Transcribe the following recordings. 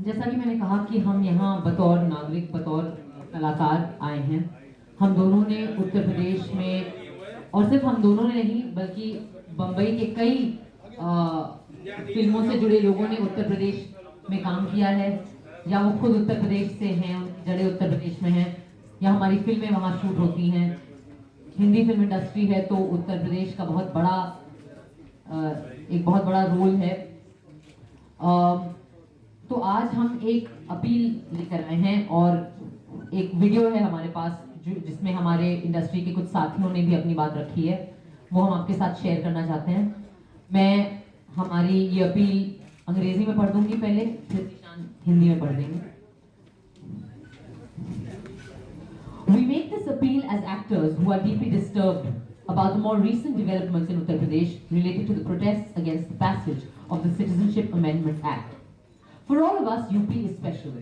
जैसा कि मैंने कहा कि हम यहाँ बतौर नागरिक, बतौर कलाकार आए हैं। हम दोनों ने उत्तर प्रदेश में, और सिर्फ हम दोनों ने नहीं बल्कि बम्बई के कई फिल्मों से जुड़े लोगों ने उत्तर प्रदेश में काम किया है, या वो खुद उत्तर प्रदेश से हैं, उनकी जड़ें उत्तर प्रदेश में हैं, या हमारी फिल्में वहाँ शूट होती हैं। हिंदी फिल्म इंडस्ट्री है तो उत्तर प्रदेश का बहुत बड़ा एक बहुत बड़ा रोल है। तो आज हम एक अपील लेकर आए हैं और एक वीडियो है हमारे पास जिसमें हमारे इंडस्ट्री के कुछ साथियों ने भी अपनी बात रखी है, वो हम आपके साथ शेयर करना चाहते हैं। मैं हमारी ये अपील अंग्रेजी में पढ़ दूंगी पहले, फिर निशान हिंदी में पढ़ देंगे। We make this appeal as actors who are deeply disturbed about the more recent developments in Uttar Pradesh related to the protests against the passage of the Citizenship Amendment Act. For all of us, UP is special.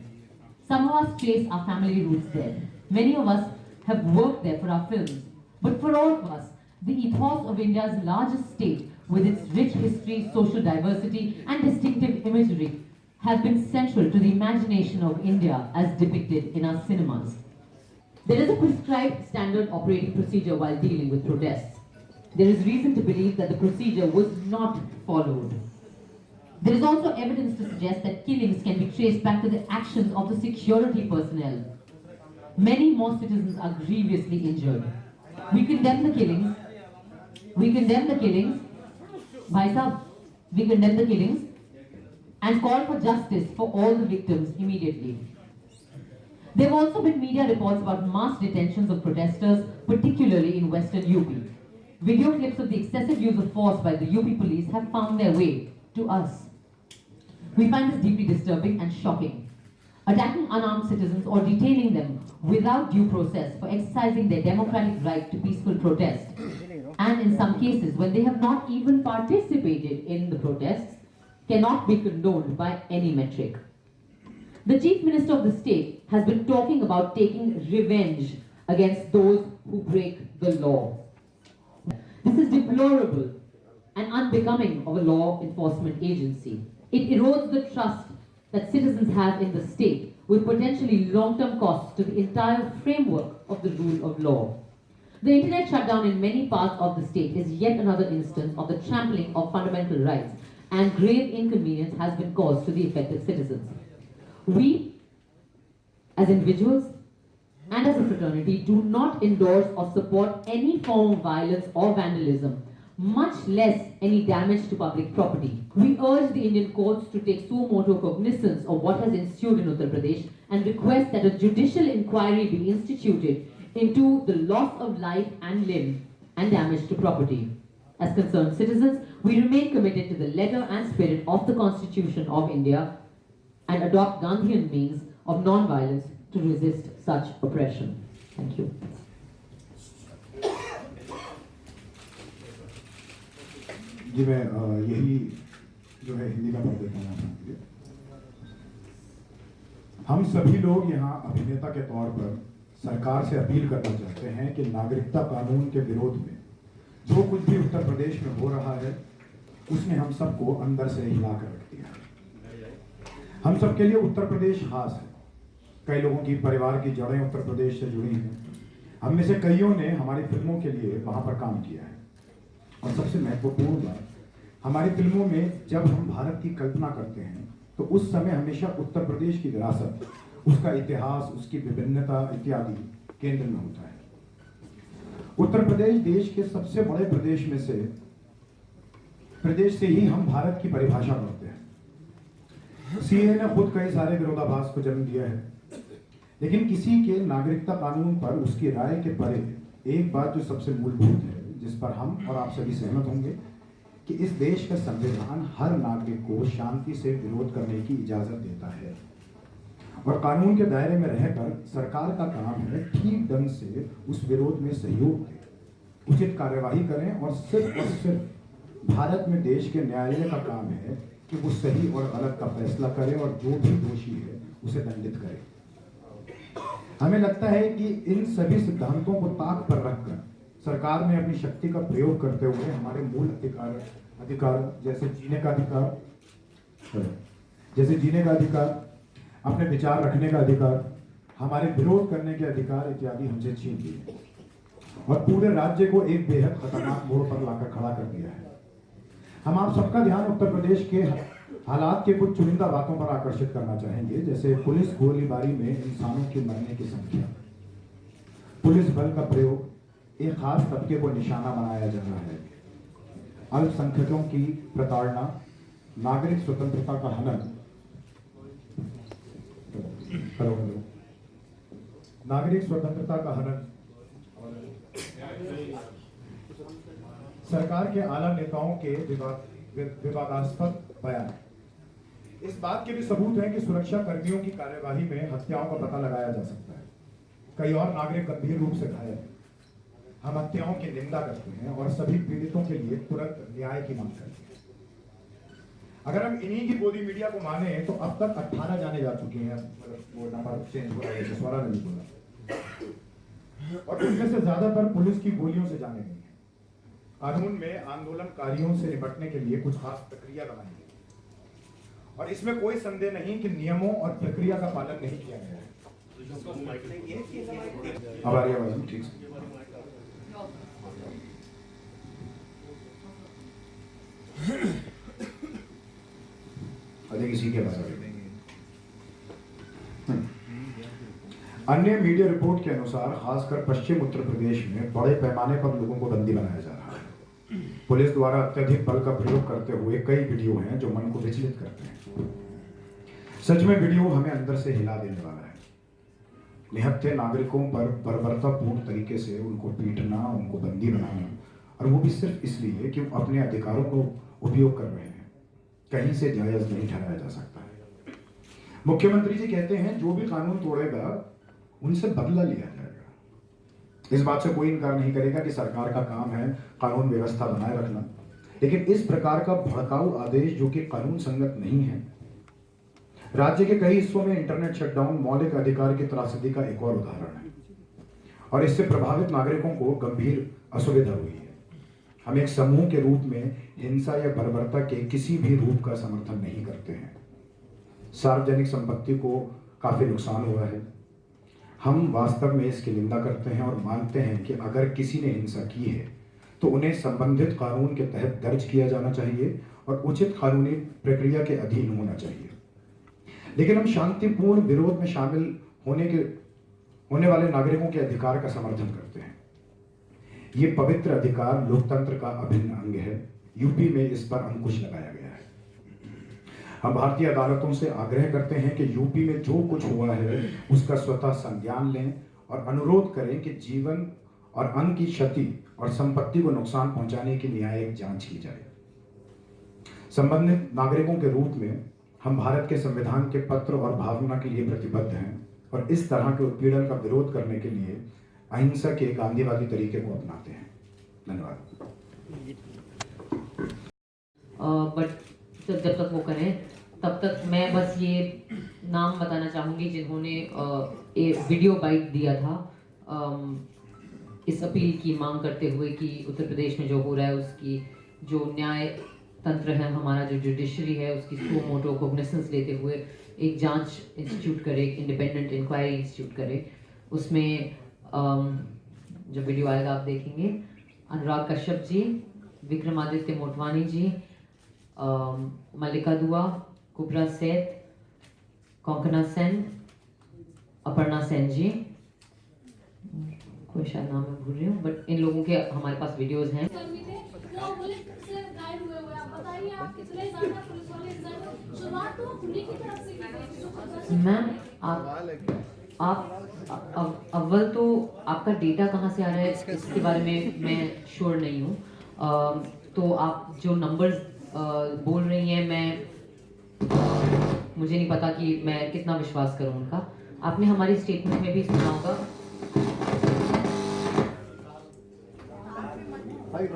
Some of us trace our family roots there. Many of us have worked there for our films. But for all of us, the ethos of India's largest state, with its rich history, social diversity, and distinctive imagery, have been central to the imagination of India as depicted in our cinemas. There is a prescribed standard operating procedure while dealing with protests. There is reason to believe that the procedure was not followed. There is also evidence to suggest that killings can be traced back to the actions of the security personnel. Many more citizens are grievously injured. We condemn the killings. Bhai Sahab, we condemn the killings and call for justice for all the victims immediately. There have also been media reports about mass detentions of protesters, particularly in western UP. Video clips of the excessive use of force by the UP police have found their way to us. We find this deeply disturbing and shocking. Attacking unarmed citizens or detaining them without due process for exercising their democratic right to peaceful protest, and in some cases when they have not even participated in the protests, cannot be condoned by any metric. The Chief Minister of the state has been talking about taking revenge against those who break the law. This is deplorable and unbecoming of a law enforcement agency. It erodes the trust that citizens have in the state, with potentially long-term costs to the entire framework of the rule of law. The internet shutdown in many parts of the state is yet another instance of the trampling of fundamental rights, and grave inconvenience has been caused to the affected citizens. We, as individuals and as a fraternity, do not endorse or support any form of violence or vandalism, much less any damage to public property. We urge the Indian courts to take suo motu cognizance of what has ensued in Uttar Pradesh and request that a judicial inquiry be instituted into the loss of life and limb and damage to property. As concerned citizens, we remain committed to the letter and spirit of the Constitution of India and adopt Gandhian means of non-violence to resist such oppression. Thank you. जी मैं यही जो है हिंदी में पढ़ देता हूँ। हम सभी लोग यहाँ अभिनेता के तौर पर सरकार से अपील करना चाहते हैं कि नागरिकता कानून के विरोध में जो कुछ भी उत्तर प्रदेश में हो रहा है उसने हम सबको अंदर से हिला कर रख दिया है। हम सबके लिए उत्तर प्रदेश खास है। कई लोगों की परिवार की जड़ें उत्तर प्रदेश से जुड़ी हैं। हम में से कईयों ने हमारी फिल्मों के लिए वहां पर काम किया है। और सबसे महत्वपूर्ण बात, हमारी फिल्मों में जब हम भारत की कल्पना करते हैं तो उस समय हमेशा उत्तर प्रदेश की विरासत, उसका इतिहास, उसकी विभिन्नता इत्यादि केंद्र में होता है। उत्तर प्रदेश देश के सबसे बड़े प्रदेश से ही हम भारत की परिभाषा करते हैं। सीए ने खुद कई सारे विरोधाभास को जन्म दिया है, लेकिन किसी के नागरिकता कानून पर उसकी राय के परे एक बात जो सबसे मूलभूत है, जिस पर हम और आप सभी सहमत होंगे, कि इस देश का संविधान हर नागरिक को शांति से विरोध करने की इजाजत देता है और कानून के दायरे में रहकर सरकार का काम है ठीक ढंग से उस विरोध में सहयोग दें, उचित कार्यवाही करें और सिर्फ भारत में देश के न्यायालय का काम है कि वो सही और गलत का फैसला करे और जो भी दोषी है उसे दंडित करे। हमें लगता है कि इन सभी सिद्धांतों को ताक पर रखकर सरकार ने अपनी शक्ति का प्रयोग करते हुए हमारे मूल अधिकार जैसे जीने का अधिकार, अपने विचार रखने का अधिकार, हमारे विरोध करने के अधिकार इत्यादि हमसे छीन लिए और पूरे राज्य को एक बेहद खतरनाक मोड़ पर लाकर खड़ा कर दिया है। हम आप सबका ध्यान उत्तर प्रदेश के हालात के कुछ चुनिंदा बातों पर आकर्षित करना चाहेंगे, जैसे पुलिस गोलीबारी में इंसानों के मरने की संख्या, पुलिस बल का प्रयोग, एक खास तबके को निशाना बनाया जा रहा है, अल्पसंख्यकों की प्रताड़ना, नागरिक स्वतंत्रता का हनन, नागरिक स्वतंत्रता का हनन, सरकार के आला नेताओं के विवादास्पद बयान। इस बात के भी सबूत हैं कि सुरक्षा कर्मियों की कार्यवाही में हत्याओं का पता लगाया जा सकता है, कई और नागरिक गंभीर रूप से घायल हैं। हम हत्याओं की निंदा करते हैं और सभी पीड़ितों के लिए तुरंत न्याय की मांग करते हैं। अगर हम इन्हीं की गोदी मीडिया को माने तो अब तक 18 जाने जा चुके हैं, वो नंबर चेंज हो रहा है, स्वरा ने भी बोला, और उनमें से ज्यादातर पुलिस की गोलियों से जाने गए हैं। कानून में आंदोलनकारियों से निपटने के लिए कुछ खास प्रक्रिया बनाई गई और इसमें कोई संदेह नहीं कि नियमों और प्रक्रिया का पालन नहीं किया गया है। अब आ रही है आवाज ठीक से? अधिक इसी के बाद अन्य मीडिया रिपोर्ट के अनुसार खासकर पश्चिम उत्तर प्रदेश में बड़े पैमाने पर लोगों को बंदी बनाया जा रहा है। पुलिस द्वारा अत्यधिक बल का प्रयोग करते हुए कई वीडियो हैं जो मन को विचलित करते हैं। सच में वीडियो हमें अंदर से हिला देने वाला है। निहत्थे नागरिकों पर बर्बरतापूर्ण तरीके से उनको पीटना, उनको बंदी बनाना, और वो भी सिर्फ इसलिए कि वो अपने अधिकारों को उपयोग कर रहे हैं, कहीं से जायज नहीं ठहराया जा सकता है। मुख्यमंत्री जी कहते हैं जो भी कानून तोड़ेगा उनसे बदला लिया जाएगा। इस बात से कोई इनकार नहीं करेगा कि सरकार का काम है कानून व्यवस्था बनाए रखना, लेकिन इस प्रकार का भड़काऊ आदेश जो कि कानून संगत नहीं है। राज्य के कई हिस्सों में इंटरनेट शटडाउन मौलिक अधिकार की त्रासदी का एक और उदाहरण है और इससे प्रभावित नागरिकों को गंभीर असुविधा हुई है। हम एक समूह के रूप में हिंसा या बर्बरता के किसी भी रूप का समर्थन नहीं करते हैं। सार्वजनिक संपत्ति को काफी नुकसान हुआ है। हम वास्तव में इसकी निंदा करते हैं और मानते हैं कि अगर किसी ने हिंसा की है तो उन्हें संबंधित कानून के तहत दर्ज किया जाना चाहिए और उचित कानूनी प्रक्रिया के अधीन होना चाहिए। लेकिन हम शांतिपूर्ण विरोध में शामिल होने वाले नागरिकों के अधिकार का समर्थन करते हैं। ये पवित्र अधिकार लोकतंत्र का अभिन्न अंग है। यूपी में इस पर अंकुश लगाया गया है। हम भारतीय अदालतों से आग्रह करते हैं कि यूपी में जो कुछ हुआ है उसका स्वतः संज्ञान लें और अनुरोध करें कि जीवन और अंग की क्षति और संपत्ति को नुकसान पहुंचाने की न्यायिक जांच की जाए। संबंधित नागरिकों के रूप में हम भारत के संविधान के पत्र और भावना के लिए प्रतिबद्ध हैं और इस तरह के उत्पीड़न का विरोध करने के लिए अहिंसा के गांधीवादी तरीके को अपनाते हैं। धन्यवाद। बट जब तक वो करें तब तक मैं बस ये नाम बताना चाहूँगी जिन्होंने एक वीडियो बाइट दिया था इस अपील की मांग करते हुए कि उत्तर प्रदेश में जो हो रहा है उसकी जो न्याय तंत्र है, हमारा जो जुडिशरी है, उसकी सो मोटो कोग्निसेंस लेते हुए एक जांच इंस्टीट्यूट करे, एक इंडिपेंडेंट इंक्वायरी इंस्टीट्यूट करे। उसमें जो वीडियो आएगा आप देखेंगे, अनुराग कश्यप जी, विक्रमादित्य मोटवानी जी, मल्लिका दुआ, कुबरा सेठ, कोंकणा सेन, अपर्णा सेन जी, कोई शायद नाम मैं भूल रही हूँ, बट इन लोगों के हमारे पास वीडियोस हैं। मैम आप अव्वल तो आपका डेटा कहाँ से आ रहा है इसके बारे में मैं श्योर नहीं हूँ। तो आप जो नंबर्स बोल रही हैं मुझे नहीं पता कि मैं कितना विश्वास करूँ उनका। आपने हमारी स्टेटमेंट में भी सुना होगा,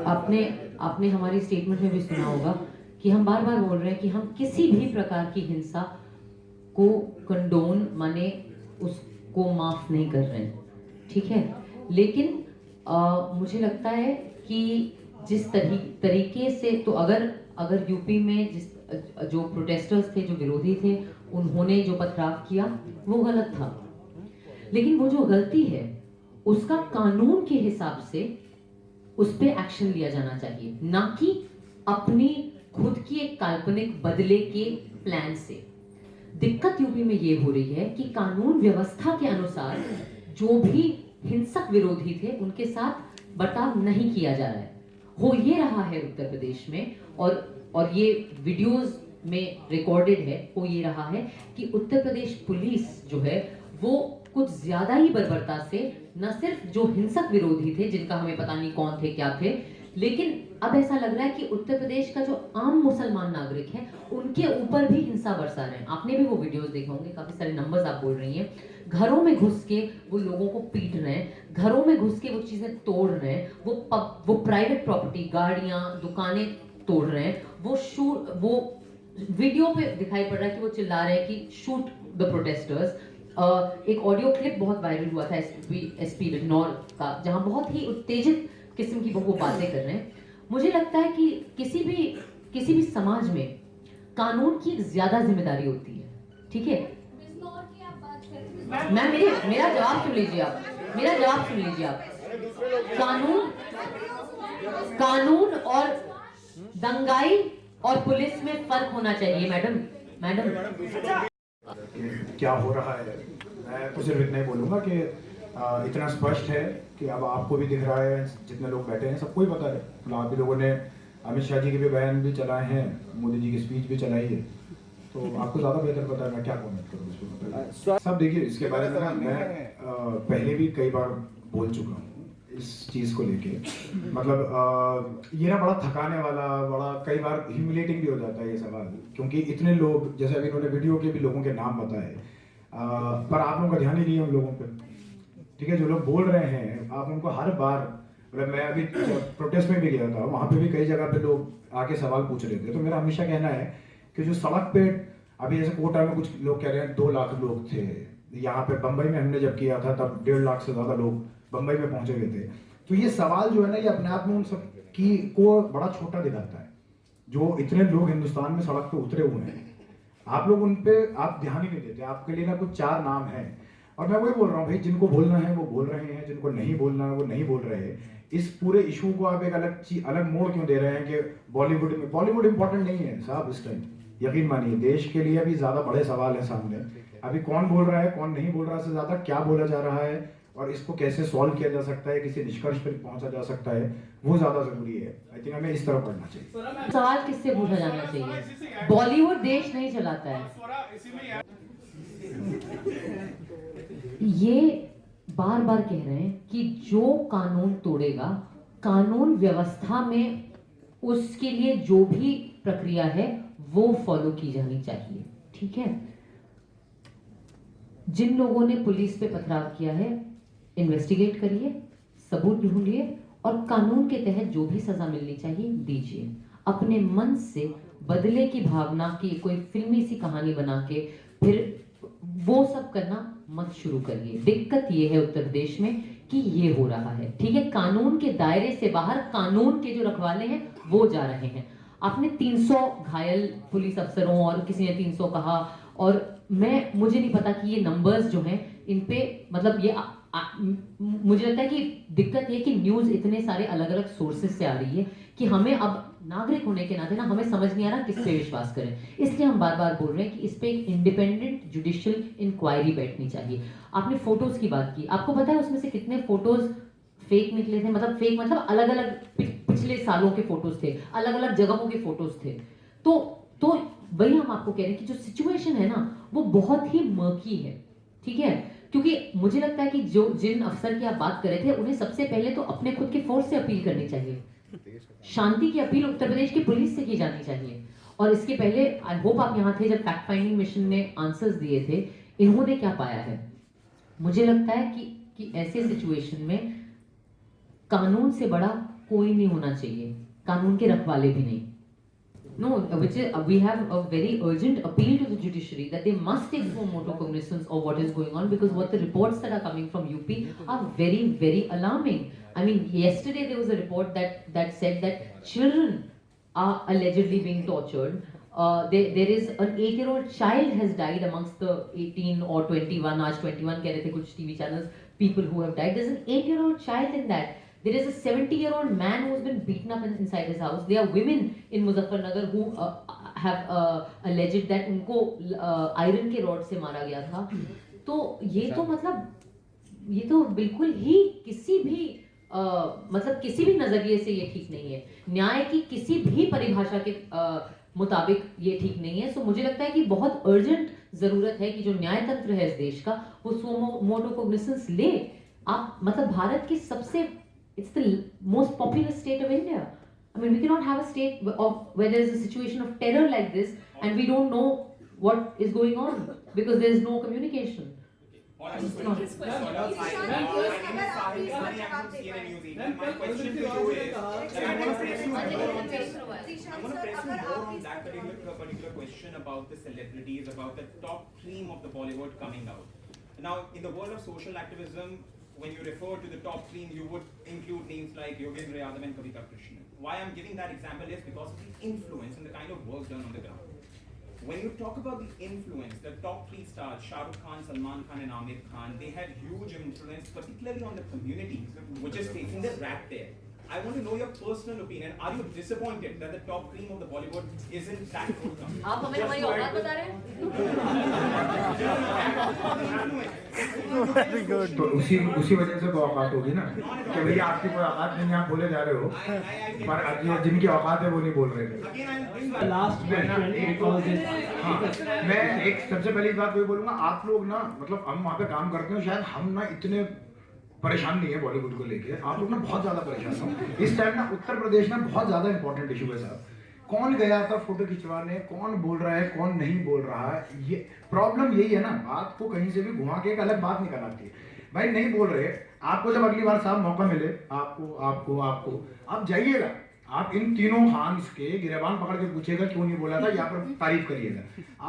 आपने हमारी स्टेटमेंट में भी सुना होगा कि हम बार बार बोल रहे हैं कि हम किसी भी प्रकार की हिंसा को कंडोन माने उसको माफ नहीं कर रहे हैं, ठीक है। लेकिन मुझे लगता है कि जिस तरीके से, तो अगर यूपी में जो प्रोटेस्टर्स थे, जो विरोधी थे, उन्होंने जो पथराव किया वो गलत था, लेकिन वो जो गलती है उसका कानून के हिसाब से उस पे एक्शन लिया जाना चाहिए, ना कि अपनी खुद की एक काल्पनिक बदले के प्लान से। दिक्कत यूपी में ये हो रही है कि कानून व्यवस्था के अनुसार जो भी हिंसक विरोधी थे उनके साथ बर्ताव नहीं किया जा रहा है। हो ये रहा है उत्तर प्रदेश में, और ये वीडियोस में रिकॉर्डेड है, हो ये रहा है कि उत्तर प्रदेश पुलिस जो है वो कुछ ज्यादा ही बर्बरता से न सिर्फ जो हिंसक विरोधी थे, जिनका हमें पता नहीं कौन थे क्या थे, लेकिन अब ऐसा लग रहा है कि उत्तर प्रदेश का जो आम मुसलमान नागरिक है उनके ऊपर भी हिंसा बरसा रहे हैं। आपने भी वो वीडियोस देखे होंगे, काफी सारे नंबर्स आप बोल रही हैं। घरों में घुस के वो लोगों को पीट रहे हैं, घरों में घुस के वो चीजें तोड़ रहे हैं, वो प्राइवेट प्रॉपर्टी, गाड़ियां, दुकानें तोड़ रहे हैं। वो वीडियो पे दिखाई पड़ रहा है कि वो चिल्ला रहे हैं कि शूट द प्रोटेस्टर्स। एक ऑडियो क्लिप बहुत वायरल हुआ था एसपी बिजनौर का, जहां बहुत ही उत्तेजित किस्म की वो बातें कर रहे हैं। मुझे लगता है कि किसी भी समाज में कानून की एक ज्यादा जिम्मेदारी होती है, ठीक है। मैम मेरा जवाब सुन लीजिए आप, मेरा जवाब सुन लीजिए आप। कानून और दंगाई और पुलिस में फर्क होना चाहिए मैडम। क्या हो रहा है, मैं तो सिर्फ इतना ही बोलूंगा कि इतना स्पष्ट है कि अब आपको भी दिख रहा है, जितने लोग बैठे हैं सबको ही पता है। आप भी लोगों ने अमित शाह जी के भी बयान भी चलाए हैं, मोदी जी की स्पीच भी चलाई है, तो आपको ज़्यादा बेहतर पता है, मैं क्या कमेंट करूँ इसको। सब देखिए, इसके बारे में ना मैं पहले भी कई बार बोल चुका हूँ इस चीज़ को लेके। मतलब ये ना बड़ा थकाने वाला, बड़ा कई बार ह्यूमिलेटिंग भी हो जाता है ये सवाल, क्योंकि इतने लोग, जैसे अभी इन्होंने वीडियो के भी लोगों के नाम बताए, पर आप लोगों का ध्यान ही नहीं है उन लोगों पे, ठीक है। जो लोग बोल रहे हैं आप उनको हर बार, मतलब मैं अभी प्रोटेस्ट में भी गया था, वहाँ पे भी कई जगह पे लोग आके सवाल पूछ रहे थे, तो मेरा हमेशा कहना है कि जो सड़क पे अभी जैसे कोटा में कुछ लोग कह रहे हैं 2 लाख लोग थे, यहाँ पे बम्बई में हमने जब किया था तब 1.5 लाख से ज़्यादा लोग बम्बई में पहुंचे हुए थे। तो ये सवाल जो है ना, ये अपने आप में उन सब की को बड़ा छोटा दिखाता है। जो इतने लोग हिंदुस्तान में सड़क पे उतरे हुए हैं, आप लोग उन पे आप ध्यान ही नहीं देते। आपके लिए ना कुछ 4 नाम हैं, और मैं वही बोल रहा हूँ भाई, जिनको बोलना है वो बोल रहे हैं, जिनको नहीं बोलना है वो नहीं बोल रहे हैं। इस पूरे इशू को आप एक अलग मोड़ क्यों दे रहे हैं कि बॉलीवुड इंपॉर्टेंट नहीं है साहब इस टाइम। यकीन मानिए, देश के लिए अभी ज्यादा बड़े सवाल है सामने। अभी कौन बोल रहा है कौन नहीं बोल रहा से ज्यादा क्या बोला जा रहा है और इसको कैसे सॉल्व किया जा सकता है, किसी निष्कर्ष पर पहुंचा जा सकता है, वो ज्यादा जरूरी है। आई थिंक हमें इस तरफ बढ़ना चाहिए। सवाल किससे पूछा जाना चाहिए? बॉलीवुड देश नहीं चलाता है। ये बार बार कह रहे हैं कि जो कानून तोड़ेगा, कानून व्यवस्था में उसके लिए जो भी प्रक्रिया है वो फॉलो की जानी चाहिए, ठीक है। जिन लोगों ने पुलिस पे पथराव किया है, इन्वेस्टिगेट करिए, सबूत ढूंढिए और कानून के तहत जो भी सजा मिलनी चाहिए दीजिए। अपने मन से बदले की भावना की कोई फिल्मी सी कहानी बना के फिर वो सब करना मत शुरू करिए। दिक्कत ये है उत्तर प्रदेश में कि ये हो रहा है, ठीक है। कानून के दायरे से बाहर कानून के जो रखवाले हैं वो जा रहे हैं। आपने 300 घायल पुलिस अफसरों और किसी ने 300 कहा, और मुझे नहीं पता कि ये नंबर्स जो हैं इन पे, मतलब ये मुझे लगता है कि दिक्कत ये कि न्यूज़ इतने सारे अलग अलग सोर्सेज से आ रही है कि हमें अब नागरिक होने के नाते ना हमें समझ नहीं आ रहा किस पे विश्वास करें। इसलिए हम बार बार बोल रहे हैं कि इस पे एक इंडिपेंडेंट जुडिशियल इंक्वायरी बैठनी चाहिए। आपने फोटोज की बात की, आपको पता है उसमें से कितने फोटोज फेक निकले थे? मतलब अलग अलग पिछले सालों के फोटोज थे, अलग अलग जगहों के फोटोज थे। तो वही हम आपको कह रहे हैं कि जो सिचुएशन है ना वो बहुत ही मर्की है, ठीक है। क्योंकि मुझे लगता है कि जिन अफसर की आप बात कर रहे थे उन्हें सबसे पहले तो अपने खुद के फोर्स से अपील करनी चाहिए। शांति की अपील उत्तर प्रदेश की पुलिस से की जानी चाहिए। और इसके पहले आई होप आप यहाँ थे जब फैक्ट फाइंडिंग मिशन ने आंसर्स दिए थे, इन्होंने क्या पाया है? मुझे लगता है कि ऐसे सिचुएशन में कानून से बड़ा कोई नहीं होना चाहिए, कानून के रखवाले भी नहीं। No, we have a very urgent appeal to the judiciary that they must take full motor cognizance of what is going on, because what the reports that are coming from UP are very, very alarming. I mean, yesterday there was a report that said that children are allegedly being tortured. There is an 8-year-old child has died amongst the 18 or 21, आज 21 कह रहे थे कुछ TV channels, people who have died. There's an 8-year-old child in that. There is a 70-year-old man who has been beaten up inside his house. There are women in Muzaffarnagar who have alleged that उनको iron के rod से मारा गया था. तो ये तो मतलब ये तो बिल्कुल ही किसी भी मतलब किसी भी नजरिए से ये ठीक नहीं है. न्याय की किसी भी परिभाषा के मुताबिक ये ठीक नहीं है. सो मुझे लगता है कि बहुत अर्जेंट जरूरत है कि जो न्याय तंत्र है इस देश का वो सुमो मोटो कॉग्निसेंस ले. आप मतलब भारत की सबसे it's the most populous state of India. I mean, we cannot have a state of where there is a situation of terror like this and we don't know what is going on because there is no communication. Particular question about the celebrities, about the top theme of the Bollywood coming out. Now, in the world of social activism, when you refer to the top theme, you would include names like Yogendra Yadav and Kavita Krishnan. Why I'm giving that example is because of the influence and the kind of work done on the ground. When you talk about the influence, the top 3 stars, Shah Rukh Khan, Salman Khan and Amir Khan, they have huge influence, particularly on the community, which is facing the rat tail. I want to know your personal opinion. Are you disappointed that the top theme of the Bollywood isn't that good? आप हमें हमारी औकात बता रहे हैं? तो उसी वजह से तो औकात होगी ना कि भैया आपकी कोई औकात नहीं, आप बोले जा रहे हो, पर जिनकी औकात है वो नहीं बोल रहे थे. Last question. हाँ, मैं एक सबसे पहली बात वही बोलूंगा, आप लोग ना मतलब हम वहाँ पे काम करते हैं, शायद हम ना इतने परेशान नहीं है बॉलीवुड को लेके, आप लोग ना बहुत ज्यादा परेशान हो. इस टाइम ना उत्तर प्रदेश में बहुत ज्यादा इंपॉर्टेंट इशू है साहब. कौन गया था फोटो खिंचवाने, कौन बोल रहा है, कौन नहीं बोल रहा है, ये प्रॉब्लम यही है ना. बात को कहीं से भी घुमा के एक अलग बात निकल आती है. भाई नहीं बोल रहे, आपको जब अगली बार साहब मौका मिले, आपको आप जाइएगा, आप इन तीनों खान्स के गिरेबान पकड़ के पूछेगा क्यों नहीं बोला था, यहाँ पर तारीफ करिएगा.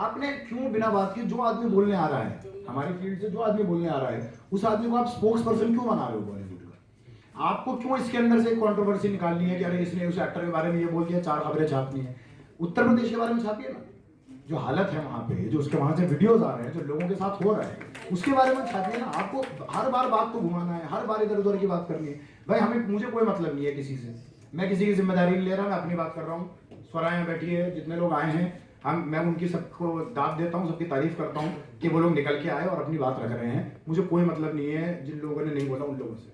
आपने क्यों बिना बात के, जो आदमी बोलने आ रहा है हमारी फील्ड से, जो आदमी बोलने आ रहा है उस आदमी को आप स्पोक्स पर्सन क्यों बना रहे हो बॉलीवुड का. आपको क्यों इसके अंदर से एक कंट्रोवर्सी निकालनी है कि अरे इसने उस एक्टर के बारे में ये बोल दिया, 4 खबरें छापनी है. उत्तर प्रदेश के बारे में छापिए ना, जो हालत है वहाँ पे, जो उसके वहाँ से वीडियोज आ रहे हैं, जो लोगों के साथ हो रहा है, उसके बारे में छापिए ना. आपको हर बार बात को घुमाना है, हर बार इधर उधर की बात करनी है. भाई मुझे कोई मतलब नहीं है किसी से, मैं किसी की जिम्मेदारी नहीं ले रहा, मैं अपनी बात कर रहा हूँ. स्वराय में बैठी है, जितने लोग आए हैं, मैं उनकी सबको दाद देता हूँ, सबकी तारीफ करता हूँ कि वो लोग निकल के आए और अपनी बात रख रहे हैं. मुझे कोई मतलब नहीं है जिन लोगों ने नहीं बोला उन लोगों से.